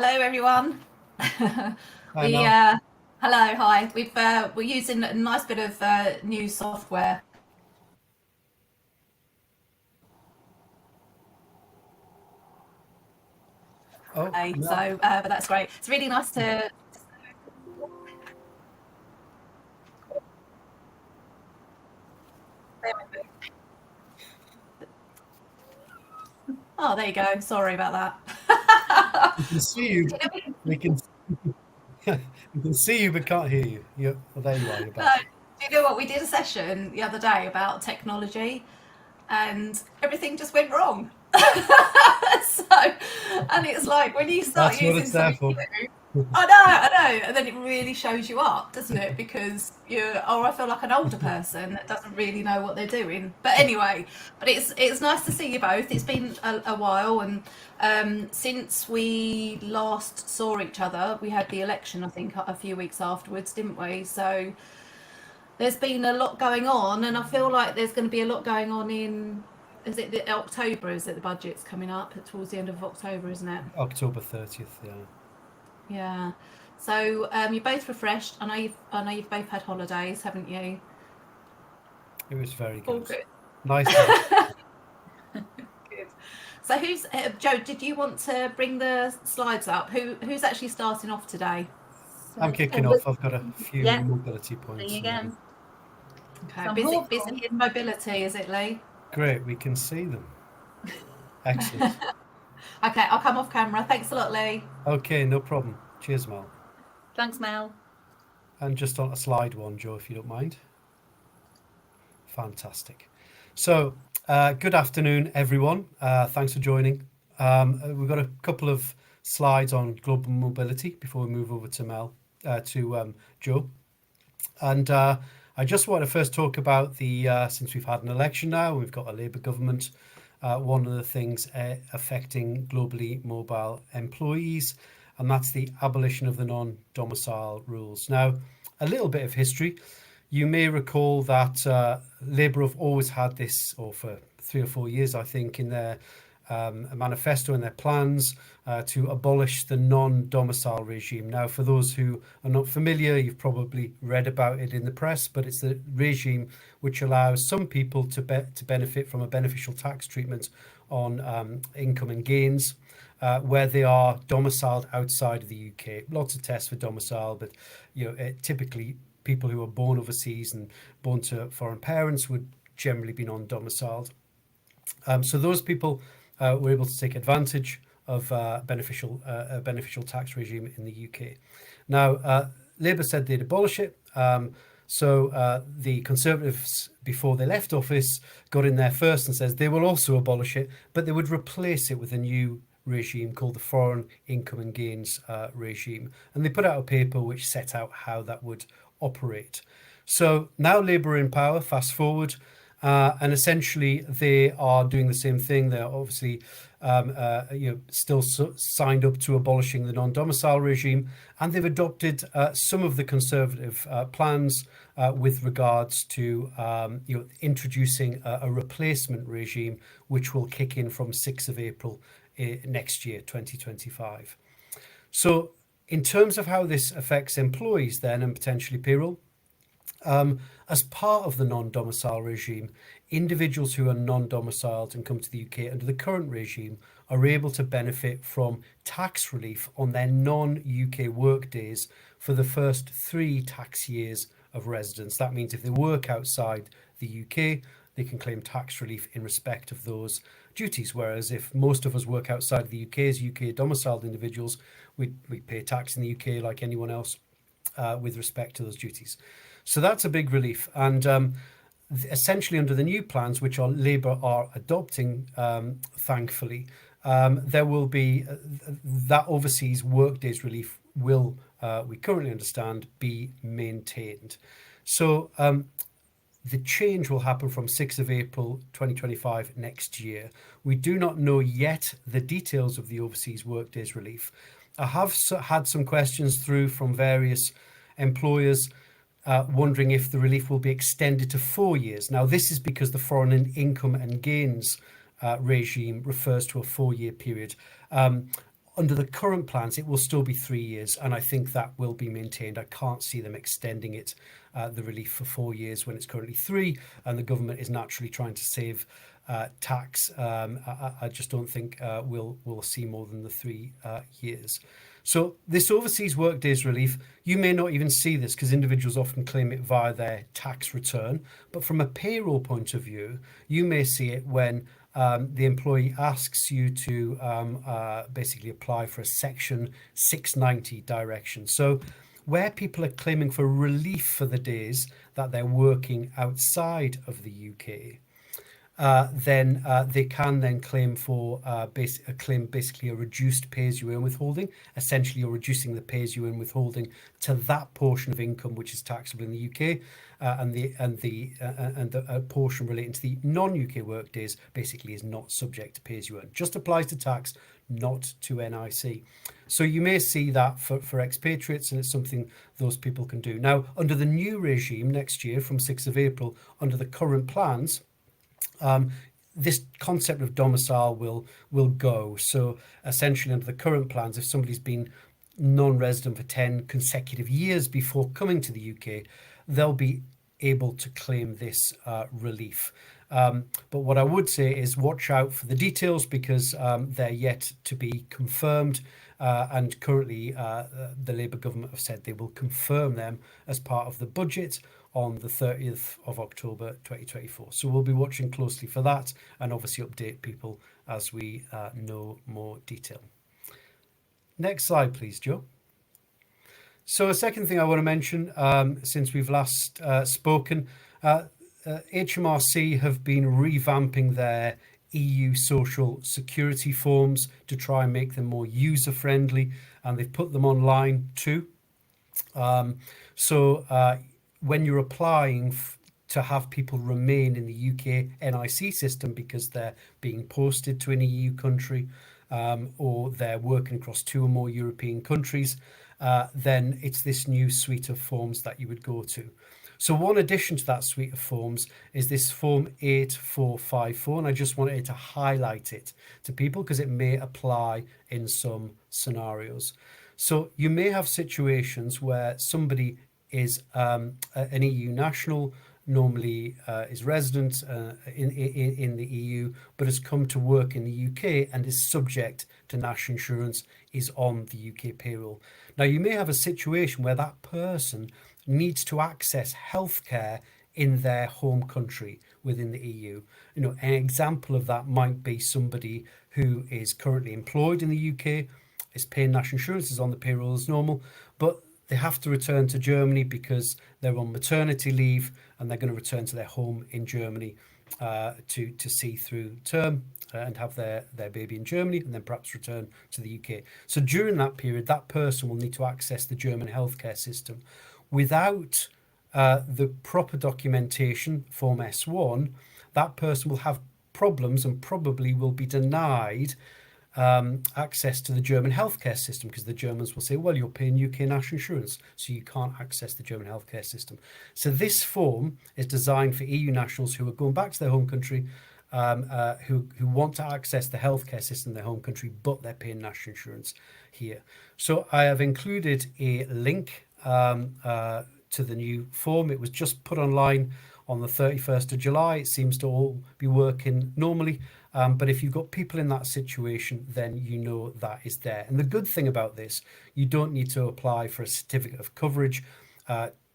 Hello, everyone. Hi, we Mel. Hello, hi. We're using a nice bit of new software. Oh, Mel. But that's great. It's really nice to. Oh, there you go. Sorry about that. We can see you. We can we can see you, but can't hear you. Well, there you are. You're No, back. do you know what? We did a session the other day about technology, and everything just went wrong. So, and it's like when you start That's what using it's there something for. new, I know, and then it really shows you up, doesn't it? Because I feel like an older person that doesn't really know what they're doing. But anyway, it's nice to see you both. It's been a while, and since we last saw each other, we had the election, I think, a few weeks afterwards, didn't we? So there's been a lot going on, and I feel like there's going to be a lot going on in. Is it the October? Is it the budget's coming up towards the end of October, isn't it? October 30th. Yeah, Yeah. So you're both refreshed. I know you've both had holidays, haven't you? it was very All good. good. Nice to have. Good. So who's Joe? Did you want to bring the slides up? Who's actually starting off today? I'm So, kicking off. I've got a few yeah, mobility see you points, and then again. Okay, So I'm busy hopeful. in mobility, is it, Lee? great. We can see them. Excellent. Okay, I'll come off camera. Thanks a lot, Lee. Okay, no problem. Cheers, Mel. Thanks, Mel. And just on a slide one, Joe, if you don't mind. Fantastic. So, good afternoon, everyone. Thanks for joining. We've got a couple of slides on global mobility before we move over to Joe. And I just want to first talk about since we've had an election now, we've got a Labour government. One of the things affecting globally mobile employees, and that's the abolition of the non-domicile rules. Now, a little bit of history. You may recall that Labour have always had this, or for 3 or 4 years, I think, in their manifesto and their plans to abolish the non-domicile regime. Now, for those who are not familiar, you've probably read about it in the press, but it's the regime which allows some people to benefit from a beneficial tax treatment on income and gains where they are domiciled outside of the UK. Lots of tests for domicile, but typically people who are born overseas and born to foreign parents would generally be non-domiciled. So those people were able to take advantage of a beneficial tax regime in the UK. Now, Labour said they'd abolish it. So the Conservatives, before they left office, got in there first and says they will also abolish it, but they would replace it with a new regime called the Foreign Income and Gains regime. And they put out a paper which set out how that would operate. So now Labour are in power, fast forward, and essentially they are doing the same thing. They're obviously still signed up to abolishing the non-domicile regime, and they've adopted some of the Conservative plans with regards to introducing a replacement regime which will kick in from 6th of April next year, 2025. So in terms of how this affects employees then and potentially payroll, as part of the non-domicile regime, individuals who are non-domiciled and come to the UK under the current regime are able to benefit from tax relief on their non-UK work days for the first 3 tax years of residence. That means if they work outside the UK, they can claim tax relief in respect of those duties. Whereas if most of us work outside of the UK as UK domiciled individuals, we pay tax in the UK like anyone else with respect to those duties. So that's a big relief. And essentially under the new plans, which Labour are adopting, thankfully, there will be that overseas work days relief will, we currently understand, be maintained. So the change will happen from 6th of April 2025 next year. We do not know yet the details of the overseas work days relief. I have had some questions through from various employers wondering if the relief will be extended to 4 years. Now, this is because the foreign income and gains regime refers to a 4-year period. Under the current plans, it will still be 3 years, and I think that will be maintained. I can't see them extending it, the relief, for 4 years when it's currently 3, and the government is naturally trying to save tax. I just don't think we'll see more than the 3 years. So this overseas work days relief, you may not even see this because individuals often claim it via their tax return. But from a payroll point of view, you may see it when the employee asks you to basically apply for a Section 690 direction. So where people are claiming for relief for the days that they're working outside of the UK, then they can then claim for basically a reduced pay-as-you-earn withholding. Essentially, you're reducing the pay-as-you-earn withholding to that portion of income which is taxable in the UK, and the portion relating to the non-UK work days basically is not subject to pay-as-you-earn. Just applies to tax, not to NIC. So you may see that for expatriates, and it's something those people can do. Now, under the new regime next year from 6th of April, under the current plans, this concept of domicile will go. So essentially, under the current plans, if somebody's been non-resident for 10 consecutive years before coming to the UK, they'll be able to claim this relief. But what I would say is watch out for the details, because they're yet to be confirmed. And currently, the Labour government have said they will confirm them as part of the budget on the 30th of October 2024. So we'll be watching closely for that, and obviously update people as we know more detail. Next slide, please, Joe. So a second thing I want to mention, since we've last spoken, HMRC have been revamping their EU social security forms to try and make them more user friendly, and they've put them online too. When you're applying to have people remain in the UK NIC system because they're being posted to an EU country, or they're working across 2 or more European countries, then it's this new suite of forms that you would go to. So one addition to that suite of forms is this form 8454, and I just wanted to highlight it to people because it may apply in some scenarios. So you may have situations where somebody is an EU national, normally is resident in the EU, but has come to work in the UK and is subject to national insurance, is on the UK payroll. Now, you may have a situation where that person needs to access healthcare in their home country within the EU. You know, an example of that might be somebody who is currently employed in the UK, is paying national insurance, is on the payroll as normal, but they have to return to Germany because they're on maternity leave, and they're going to return to their home in Germany to see through term and have their baby in Germany, and then perhaps return to the UK. So during that period, that person will need to access the German healthcare system. Without the proper documentation, Form S1, that person will have problems and probably will be denied access to the German healthcare system, because the Germans will say, well, you're paying UK national insurance, so you can't access the German healthcare system. So this form is designed for EU nationals who are going back to their home country, who want to access the healthcare system in their home country, but they're paying national insurance here. So I have included a link to the new form. It was just put online on the 31st of July. It seems to all be working normally. But if you've got people in that situation, then you know that is there. And the good thing about this, you don't need to apply for a certificate of coverage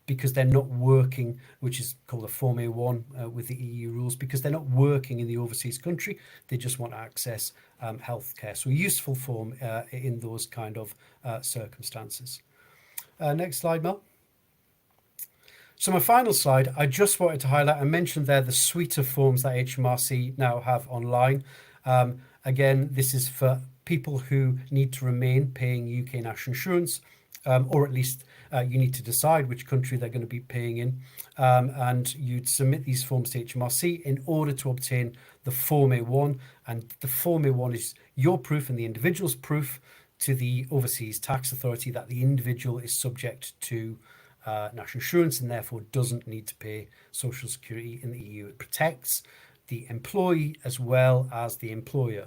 because they're not working, which is called a Form A1 with the EU rules, because they're not working in the overseas country. They just want to access healthcare. So a useful form in those kind of circumstances. Next slide, Mel. So my final slide, I just wanted to highlight, I mentioned there the suite of forms that HMRC now have online. Again, this is for people who need to remain paying UK national insurance, or at least you need to decide which country they're going to be paying in. And you'd submit these forms to HMRC in order to obtain the Form A1. And the Form A1 is your proof and the individual's proof to the overseas tax authority that the individual is subject to national insurance and therefore doesn't need to pay social security in the EU. It protects the employee as well as the employer.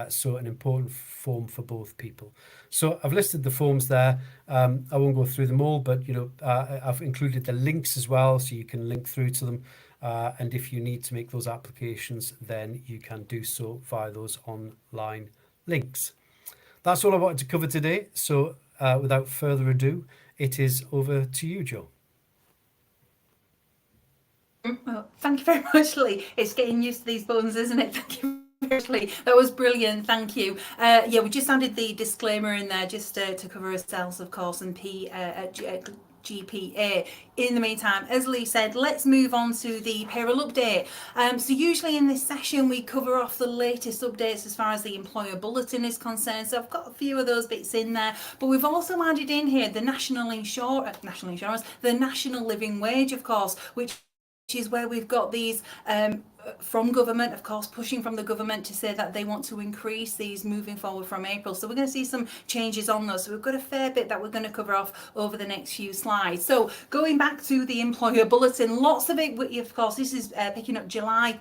So an important form for both people. So I've listed the forms there. I won't go through them all, but I've included the links as well, so you can link through to them. And if you need to make those applications, then you can do so via those online links. That's all I wanted to cover today. So without further ado, it is over to you, Joe. Well, thank you very much, Lee. It's getting used to these buttons, isn't it? Thank you very much, Lee. That was brilliant. Thank you. Yeah, we just added the disclaimer in there just to cover ourselves, of course, and GPA. In the meantime, as Lee said, let's move on to the payroll update. So usually in this session we cover off the latest updates as far as the employer bulletin is concerned. So I've got a few of those bits in there, but we've also added in here the national insurance, the national living wage, of course, which is where we've got these from government, of course, pushing from the government to say that they want to increase these moving forward from April. So we're going to see some changes on those. So we've got a fair bit that we're going to cover off over the next few slides. So going back to the employer bulletin, lots of it, of course, this is picking up July,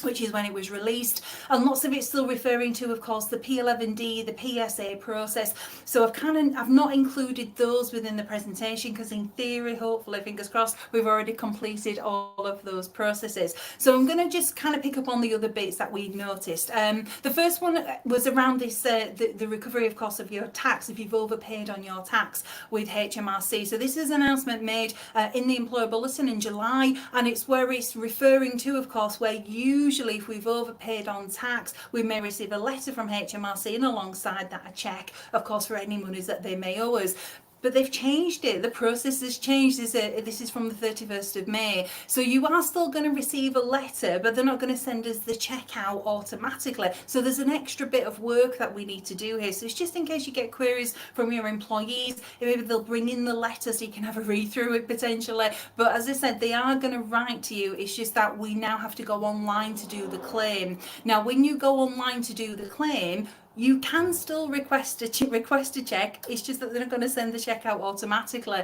which is when it was released, and lots of it's still referring to, of course, the P11D, the PSA process. So I've not included those within the presentation because in theory, hopefully, fingers crossed, we've already completed all of those processes. So I'm going to just kind of pick up on the other bits that we noticed. The first one was around this, the recovery, of course, of your tax if you've overpaid on your tax with HMRC. So this is an announcement made in the employer bulletin in July, and it's where it's referring to, of course, where usually if we've overpaid on tax, we may receive a letter from HMRC and alongside that a cheque, of course, for any monies that they may owe us. But they've changed it. The process has changed. This is from the 31st of May. So you are still going to receive a letter, but they're not going to send us the cheque out automatically. So there's an extra bit of work that we need to do here. So it's just in case you get queries from your employees, maybe they'll bring in the letter so you can have a read through it potentially. But as I said, they are going to write to you. It's just that we now have to go online to do the claim. Now, when you go online to do the claim, you can still request a check. It's just that they're not going to send the check out automatically.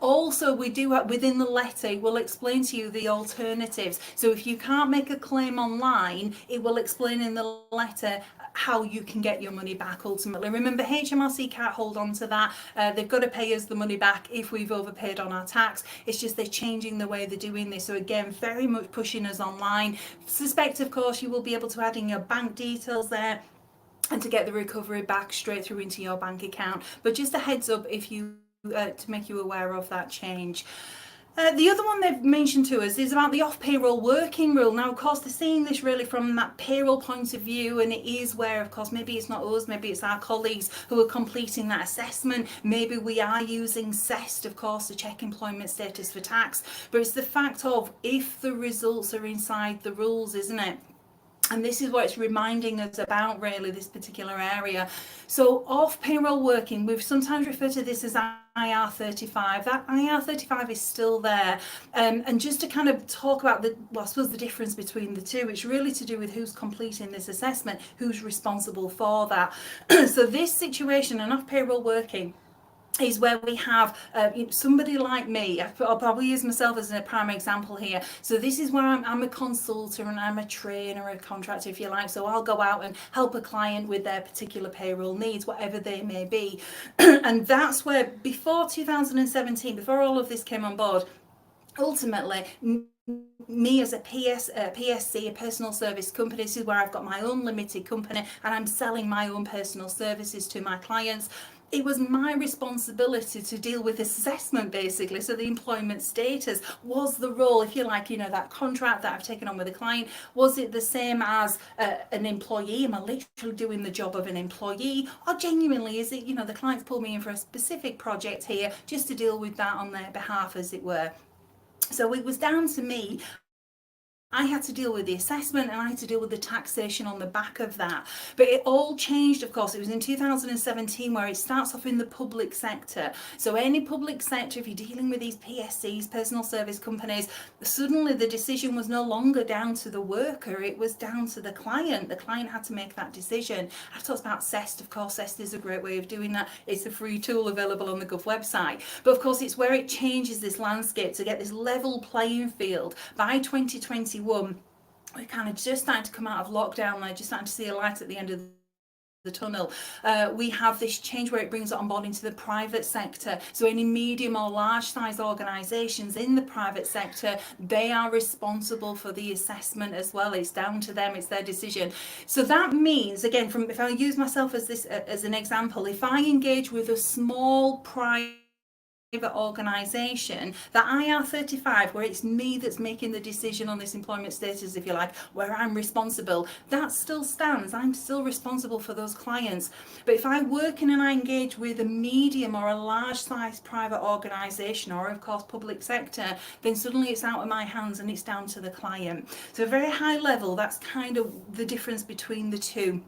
Also, we do within the letter, we'll explain to you the alternatives. So if you can't make a claim online, it will explain in the letter how you can get your money back ultimately. Remember, HMRC can't hold on to that. They've got to pay us the money back if we've overpaid on our tax. It's just they're changing the way they're doing this. So again, very much pushing us online. Suspect, of course, you will be able to add in your bank details there and to get the recovery back straight through into your bank account. But just a heads up if you to make you aware of that change. The other one they've mentioned to us is about the off-payroll working rule. Now, of course, they're seeing this really from that payroll point of view, and it is where, of course, maybe it's not us, maybe it's our colleagues who are completing that assessment. Maybe we are using CEST, of course, to check employment status for tax. But it's the fact of if the results are inside the rules, isn't it? And this is what it's reminding us about, really, this particular area. So off payroll working, we've sometimes referred to this as IR35. That IR35 is still there. And just to kind of talk about I suppose the difference between the two, it's really to do with who's completing this assessment, who's responsible for that. So this situation, and off payroll working, is where we have somebody like me. I'll probably use myself as a prime example here. So this is where I'm a consultant and I'm a trainer, a contractor, if you like. So I'll go out and help a client with their particular payroll needs, whatever they may be. And that's where before 2017, before all of this came on board, ultimately, me as a PSC, a personal service company, this is where I've got my own limited company and I'm selling my own personal services to my clients. It was my responsibility to deal with assessment, basically. So the employment status was the role, if you like, that contract that I've taken on with a client. Was it the same as an employee? Am I literally doing the job of an employee? Or genuinely, is it, the client's pulled me in for a specific project here just to deal with that on their behalf, as it were? So it was down to me. I had to deal with the assessment and I had to deal with the taxation on the back of that. But it all changed, of course. It was in 2017 where it starts off in the public sector. So any public sector, if you're dealing with these PSCs, personal service companies, suddenly the decision was no longer down to the worker, it was down to the client. The client had to make that decision. I've talked about CEST, of course. CEST is a great way of doing that. It's a free tool available on the Gov website. But of course, it's where it changes this landscape to get this level playing field by 2021. we're kind of just starting to come out of lockdown. They're just starting to see a light at the end of the tunnel. We have this change where it brings it on board into the private sector. So any medium or large size organisations in the private sector, they are responsible for the assessment as well. It's down to them, it's their decision. So that means, again, if I use myself as this as an example, if I engage with a small private organisation, that IR35, where it's me that's making the decision on this employment status, if you like, where I'm responsible, that still stands. I'm still responsible for those clients. But if I work in and I engage with a medium or a large size private organisation, or of course public sector, then suddenly it's out of my hands and it's down to the client. So a very high level, that's kind of the difference between the two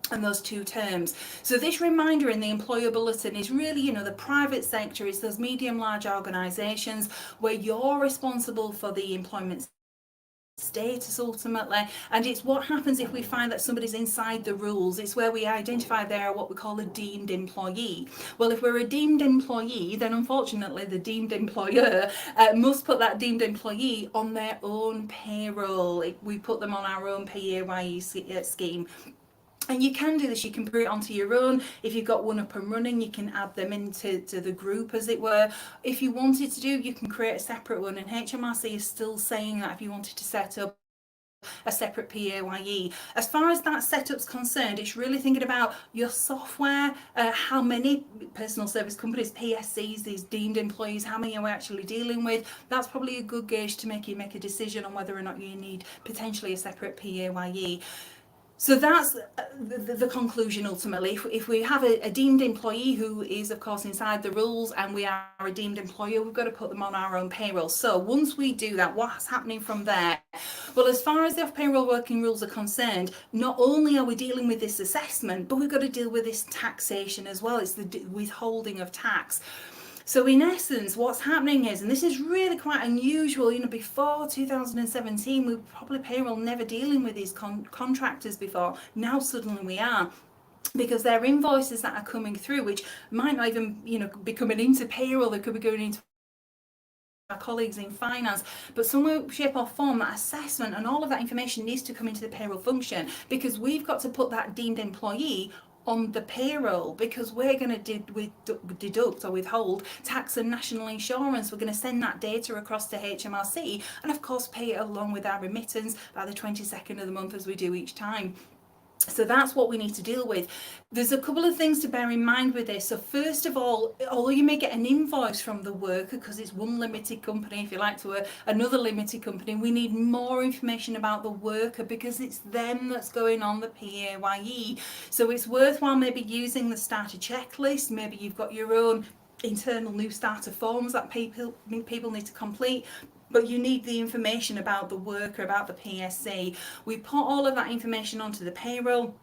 and those two terms. So this reminder in the employer bulletin is really, the private sector is those medium large organisations where you're responsible for the employment status ultimately, and it's what happens if we find that somebody's inside the rules. It's where we identify they're what we call a deemed employee. Well, if we're a deemed employee, then unfortunately the deemed employer must put that deemed employee on their own payroll. We put them on our own PAYE scheme. And you can do this, you can put it onto your own. If you've got one up and running, you can add them into the group, as it were. If you wanted to do, you can create a separate one, and HMRC is still saying that if you wanted to set up a separate PAYE. As far as that setup's concerned, it's really thinking about your software, how many personal service companies, PSCs, these deemed employees, how many are we actually dealing with. That's probably a good gauge to make you make a decision on whether or not you need potentially a separate PAYE. So that's the conclusion ultimately. If we have a deemed employee who is of course inside the rules and we are a deemed employer, we've got to put them on our own payroll. So once we do that, what's happening from there? Well, as far as the off-payroll working rules are concerned, not only are we dealing with this assessment, but we've got to deal with this taxation as well. It's the withholding of tax. So in essence, what's happening is, and this is really quite unusual, before 2017, we were probably payroll never dealing with these contractors before. Now suddenly we are. Because they're invoices that are coming through, which might not even, be coming into payroll, they could be going into our colleagues in finance, but some way, shape or form, that assessment and all of that information needs to come into the payroll function, because we've got to put that deemed employee on the payroll, because we're going to deduct or withhold tax and national insurance. We're going to send that data across to HMRC and of course pay it along with our remittance by the 22nd of the month, as we do each time. So that's what we need to deal with. There's a couple of things to bear in mind with this. So first of all, although you may get an invoice from the worker because it's one limited company, if you like, to another limited company, we need more information about the worker because it's them that's going on the PAYE. So it's worthwhile maybe using the starter checklist. Maybe you've got your own internal new starter forms that people need to complete, but you need the information about the worker, about the PSC. We put all of that information onto the payroll,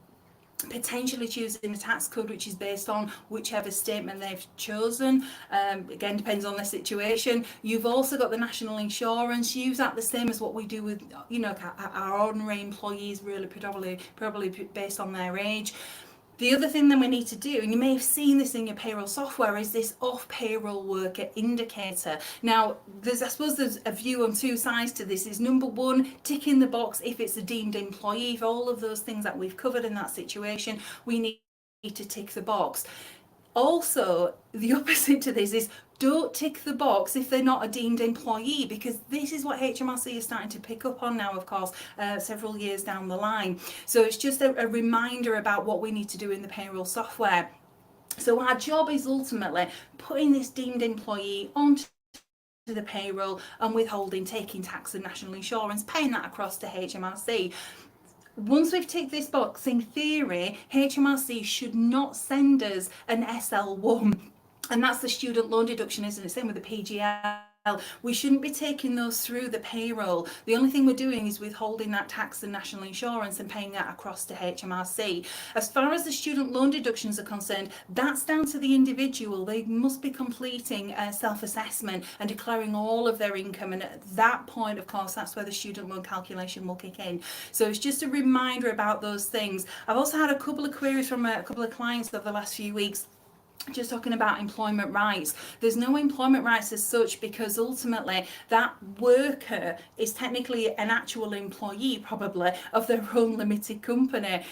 potentially choosing a tax code which is based on whichever statement they've chosen. Again, depends on the situation. You've also got the national insurance. Use that the same as what we do with our ordinary employees, really probably based on their age. The other thing that we need to do, and you may have seen this in your payroll software, is this off-payroll worker indicator. Now, I suppose there's a view on two sides to this. Is number one, ticking the box if it's a deemed employee. For all of those things that we've covered in that situation, we need to tick the box. Also, the opposite to this is don't tick the box if they're not a deemed employee, because this is what HMRC is starting to pick up on now, of course, several years down the line. So it's just a reminder about what we need to do in the payroll software. So our job is ultimately putting this deemed employee onto the payroll and withholding, taking tax and national insurance, paying that across to HMRC. Once we've ticked this box, in theory, HMRC should not send us an SL1, and that's the student loan deduction, isn't it? Same with the PGL. We shouldn't be taking those through the payroll. The only thing we're doing is withholding that tax and national insurance and paying that across to HMRC. As far as the student loan deductions are concerned, that's down to the individual. They must be completing a self-assessment and declaring all of their income, and at that point, of course, that's where the student loan calculation will kick in. So it's just a reminder about those things. I've also had a couple of queries from a couple of clients over the last few weeks just talking about employment rights. There's no employment rights as such, because ultimately that worker is technically an actual employee probably of their own limited company.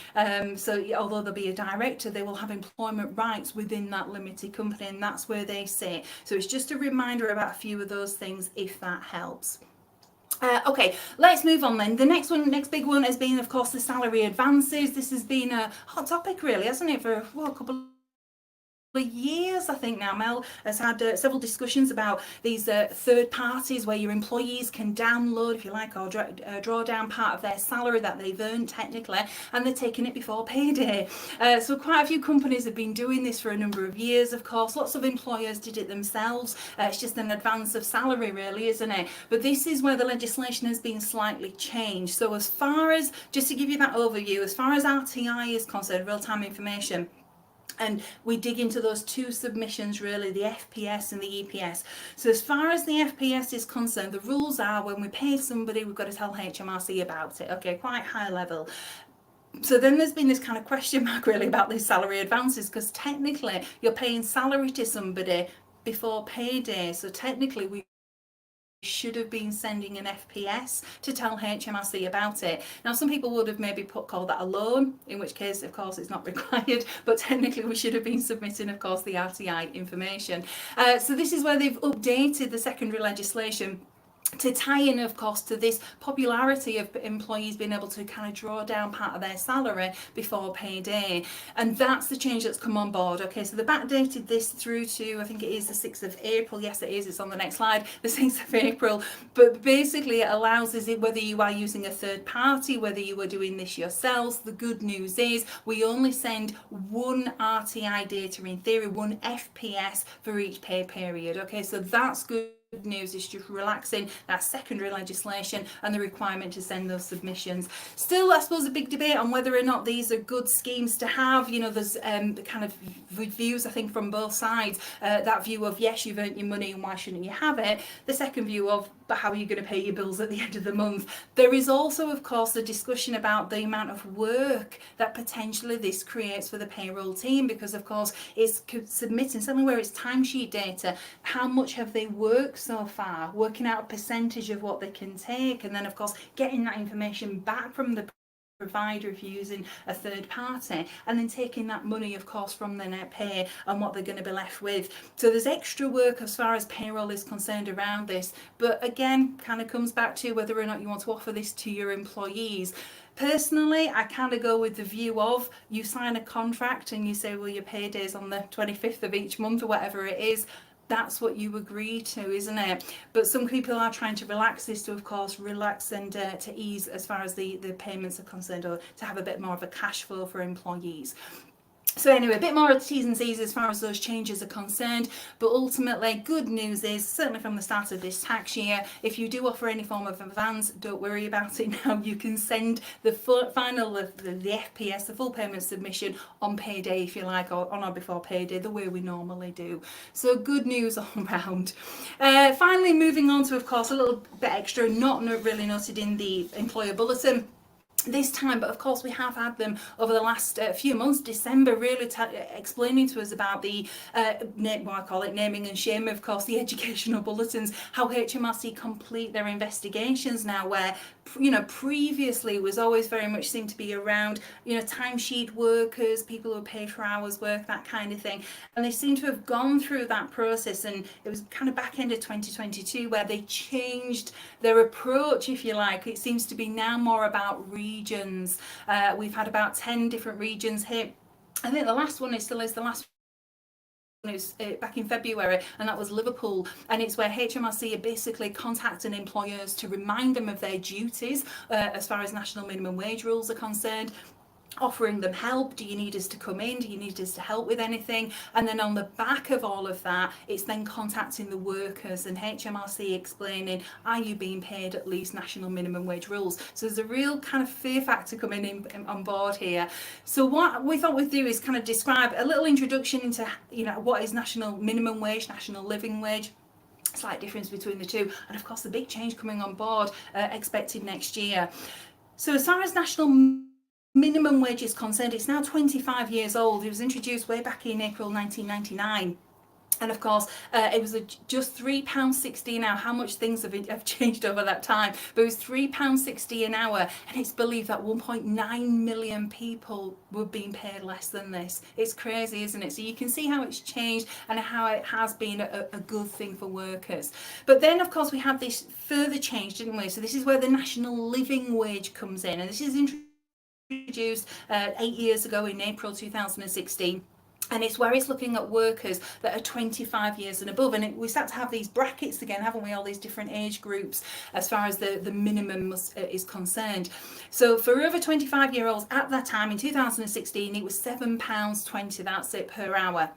So although they'll be a director, they will have employment rights within that limited company, and that's where they sit. So it's just a reminder about a few of those things, if that helps. Okay, let's move on then. The next big one has been, of course, the salary advances. This has been a hot topic, really, hasn't it, for a couple years, I think now. Mel has had several discussions about these third parties where your employees can download, if you like, or draw down part of their salary that they've earned technically, and they're taking it before payday. So quite a few companies have been doing this for a number of years, of course. Lots of employers did it themselves. It's just an advance of salary, really, isn't it? But this is where the legislation has been slightly changed. So as far as, just to give you that overview, as far as RTI is concerned, real-time information, and we dig into those two submissions, really, the FPS and the EPS. So as far as the FPS is concerned, the rules are when we pay somebody, we've got to tell HMRC about it. Okay, quite high level. So then there's been this kind of question mark, really, about these salary advances, because technically you're paying salary to somebody before payday. So technically we should have been sending an FPS to tell HMRC about it. Now, some people would have maybe called that a loan, in which case, of course, it's not required, but technically we should have been submitting, of course, the RTI information. So this is where they've updated the secondary legislation to tie in, of course, to this popularity of employees being able to kind of draw down part of their salary before payday. And that's the change that's come on board. Okay, so they backdated this through to, I think it is the 6th of April. Yes, it is. It's on the next slide, the 6th of April. But basically it allows us, whether you are using a third party, whether you are doing this yourselves, the good news is we only send one RTI data, in theory, one FPS for each pay period. Okay, so that's good news. Is just relaxing that secondary legislation and the requirement to send those submissions. Still, I suppose, a big debate on whether or not these are good schemes to have. You know, there's the kind of views, I think, from both sides. That view of, yes, you've earned your money and why shouldn't you have it? The second view of, but how are you going to pay your bills at the end of the month? There is also, of course, a discussion about the amount of work that potentially this creates for the payroll team, because, of course, it's submitting, certainly where it's timesheet data, how much have they worked so far, working out a percentage of what they can take, and then, of course, getting that information back from the provider if you're using a third party, and then taking that money, of course, from their net pay and what they're going to be left with. So there's extra work as far as payroll is concerned around this, but again, kind of comes back to whether or not you want to offer this to your employees. Personally, I kind of go with the view of, you sign a contract and you say, well, your payday's on the 25th of each month or whatever it is. That's what you agree to, isn't it? But some people are trying to relax this to, of course, relax and to ease as far as the payments are concerned, or to have a bit more of a cash flow for employees. So anyway, a bit more of T's and C's as far as those changes are concerned, but ultimately good news is, certainly from the start of this tax year, if you do offer any form of advance, don't worry about it now. You can send the final of the FPS, the full payment submission, on payday, if you like, or on or before payday, the way we normally do. So good news all round. Finally, moving on to, of course, a little bit extra, not really noted in the employer bulletin this time, but of course we have had them over the last few months. December really explaining to us about the what I call it, naming and shaming, of course, the educational bulletins, how HMRC complete their investigations now, where, you know, previously was always very much seemed to be around, you know, timesheet workers, people who are paid for hours work, that kind of thing, and they seem to have gone through that process, and it was kind of back end of 2022 where they changed their approach, if you like. It seems to be now more about regions. We've had about 10 different regions here. I think the last one is the last one is back in February, and that was Liverpool, and it's where HMRC are basically contacting employers to remind them of their duties as far as national minimum wage rules are concerned, offering them help. Do you need us to come in? Do you need us to help with anything? And then on the back of all of that, it's then contacting the workers and HMRC explaining, are you being paid at least national minimum wage rules? So there's a real kind of fear factor coming in on board here. So what we thought we'd do is kind of describe a little introduction into, you know, what is national minimum wage, national living wage, slight difference between the two, and of course the big change coming on board expected next year. So as far as national minimum wage is concerned, it's now 25 years old. It was introduced way back in April 1999. And of course, it was just £3.60 an hour. How much things have changed over that time? But it was £3.60 an hour. And it's believed that 1.9 million people were being paid less than this. It's crazy, isn't it? So you can see how it's changed and how it has been a good thing for workers. But then, of course, we had this further change, didn't we? So this is where the national living wage comes in. And this is introduced 8 years ago in April 2016. And it's where it's looking at workers that are 25 years and above. And we start to have these brackets again, haven't we? All these different age groups as far as the minimum is concerned. So for over 25-year-olds at that time in 2016, it was £7.20, that's it, per hour.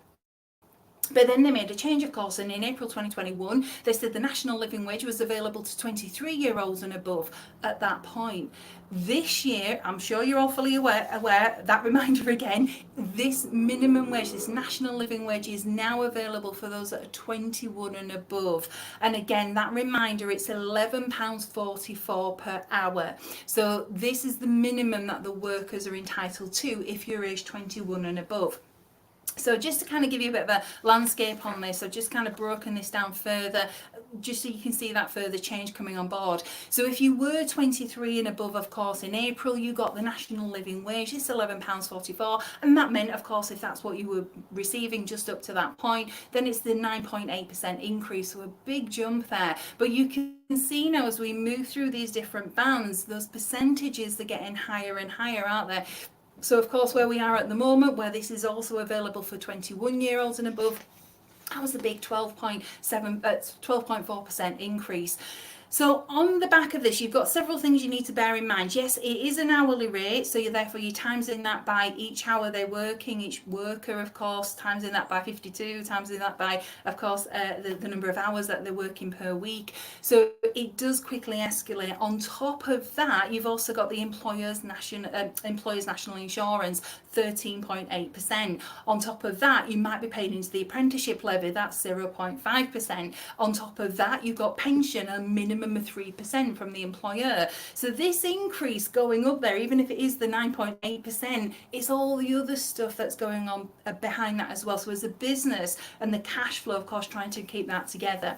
But then they made a change, of course, and in April 2021, they said the national living wage was available to 23-year-olds and above at that point. This year, I'm sure you're all fully aware, that reminder again, this minimum wage, this national living wage is now available for those that are 21 and above. And again, that reminder, it's £11.44 per hour. So this is the minimum that the workers are entitled to if you're aged 21 and above. So just to kind of give you a bit of a landscape on this, I've just kind of broken this down further, just so you can see that further change coming on board. So if you were 23 and above, of course, in April, you got the national living wage, it's £11.44. And that meant, of course, if that's what you were receiving just up to that point, then it's the 9.8% increase. So a big jump there. But you can see now as we move through these different bands, those percentages are getting higher and higher, aren't they? So of course, where we are at the moment, where this is also available for 21-year-olds and above, that was a big 12.4% increase. So on the back of this, you've got several things you need to bear in mind. Yes, it is an hourly rate, so therefore you're timesing that by each hour they're working, each worker, of course, timesing that by 52, timesing that by, of course, the number of hours that they're working per week. So it does quickly escalate. On top of that, you've also got the employer's national insurance, 13.8%. On top of that, you might be paying into the apprenticeship levy, that's 0.5%. On top of that, you've got pension, a minimum of 3% from the employer. So this increase going up there, even if it is the 9.8%, it's all the other stuff that's going on behind that as well. So as a business and the cash flow, of course, trying to keep that together,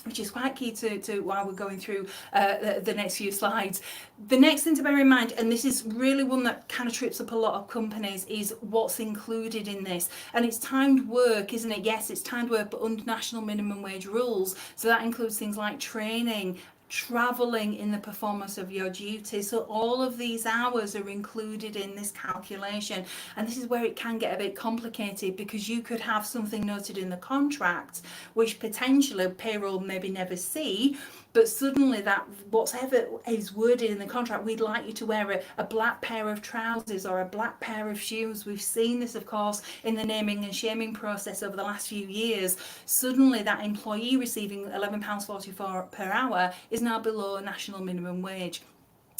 which is quite key to while we're going through the next few slides. The next thing to bear in mind, and this is really one that kind of trips up a lot of companies, is what's included in this. And it's timed work, isn't it? Yes, it's timed work, but under national minimum wage rules. So that includes things like training, travelling in the performance of your duties. So all of these hours are included in this calculation, and this is where it can get a bit complicated, because you could have something noted in the contract which potentially payroll maybe never see, but suddenly that whatever is worded in the contract, we'd like you to wear a black pair of trousers or a black pair of shoes. We've seen this, of course, in the naming and shaming process over the last few years. Suddenly that employee receiving £11.44 per hour is now below national minimum wage.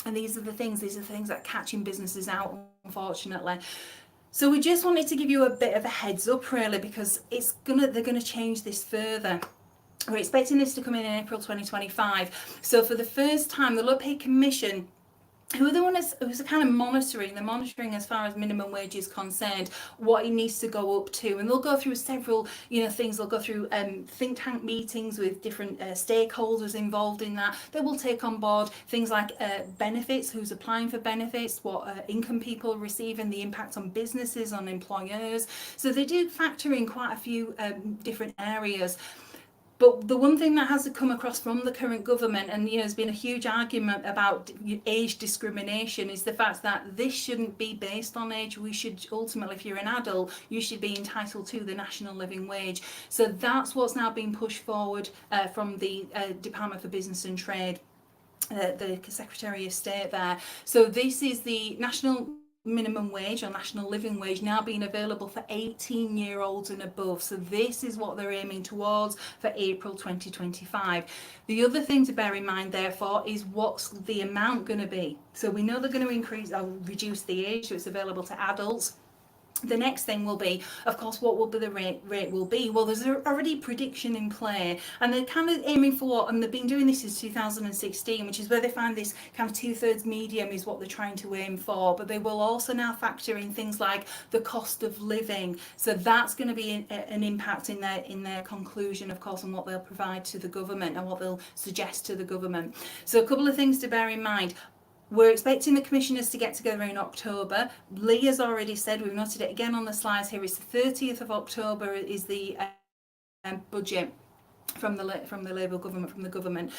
And these are the things that are catching businesses out, unfortunately. So we just wanted to give you a bit of a heads up, really, because they're gonna change this further. We're expecting this to come in April 2025. So for the first time, the Low Pay Commission, who are the ones who's kind of monitoring as far as minimum wage is concerned, what it needs to go up to. And they'll go through several, things. They'll go through think tank meetings with different stakeholders involved in that. They will take on board things like benefits, who's applying for benefits, what income people receive, and the impact on businesses, on employers. So they do factor in quite a few different areas. But the one thing that has to come across from the current government, and there's been a huge argument about age discrimination, is the fact that this shouldn't be based on age. We should ultimately, if you're an adult, you should be entitled to the national living wage. So that's what's now being pushed forward from the Department for Business and Trade, the Secretary of State there. So this is the national minimum wage or national living wage now being available for 18-year-olds and above. So this is what they're aiming towards for April 2025. The other thing to bear in mind, therefore, is what's the amount going to be. So we know they're going to increase or reduce the age, so it's available to adults. The next thing will be, of course, what will be the rate will be. Well, there's already prediction in play, and they're kind of aiming for, and they've been doing this since 2016, which is where they find this kind of 2/3 medium is what they're trying to aim for. But they will also now factor in things like the cost of living. So that's going to be an impact in their conclusion, of course, on what they'll provide to the government and what they'll suggest to the government. So a couple of things to bear in mind. We're expecting the commissioners to get together in October. Lee has already said, we've noted it again on the slides here, it's the 30th of October is the budget from the Labour government, from the government.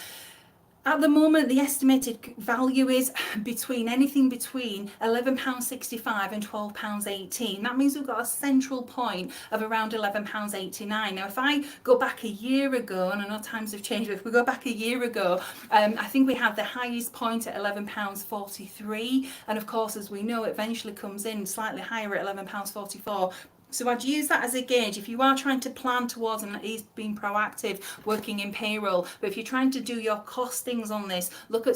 At the moment, the estimated value is anything between £11.65 and £12.18. That means we've got a central point of around £11.89. Now, if I go back a year ago, and I know times have changed, but if we go back a year ago, I think we had the highest point at £11.43. And of course, as we know, it eventually comes in slightly higher at £11.44. So I'd use that as a gauge if you are trying to plan towards, and he's being proactive working in payroll, but if you're trying to do your costings on this, look at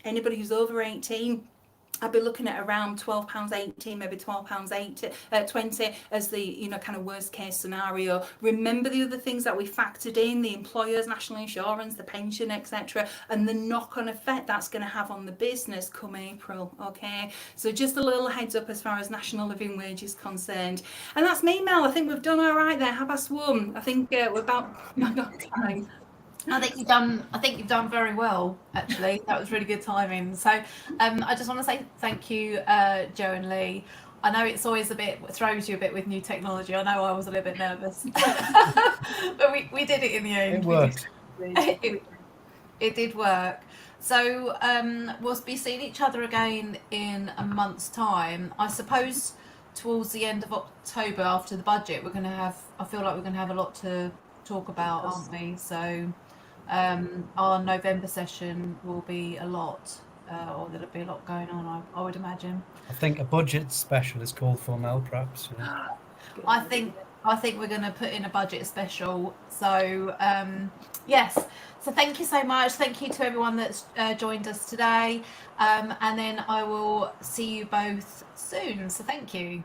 anybody who's over 18. I'd be looking at around £12.18, maybe £12.20 as the kind of worst case scenario. Remember the other things that we factored in, the employer's national insurance, the pension, etc., and the knock-on effect that's going to have on the business come April. Okay, so just a little heads up as far as national living wage is concerned. And that's me, Mel. I think we've done all right there. 1:30. I think we're about time. I think you've done very well, actually. That was really good timing. So I just want to say thank you, Joe and Lee. I know it's always throws you a bit with new technology. I know I was a little bit nervous, but we did it in the end. It worked. It did work. So we'll be seeing each other again in a month's time. I suppose towards the end of October, after the budget, I feel like we're going to have a lot to talk about, aren't we? So our November session will be a lot, or there'll be a lot going on, I would imagine. I think a budget special is called for, Mel, perhaps. I think we're going to put in a budget special. So yes. So thank you so much. Thank you to everyone that's joined us today. And then I will see you both soon. So thank you.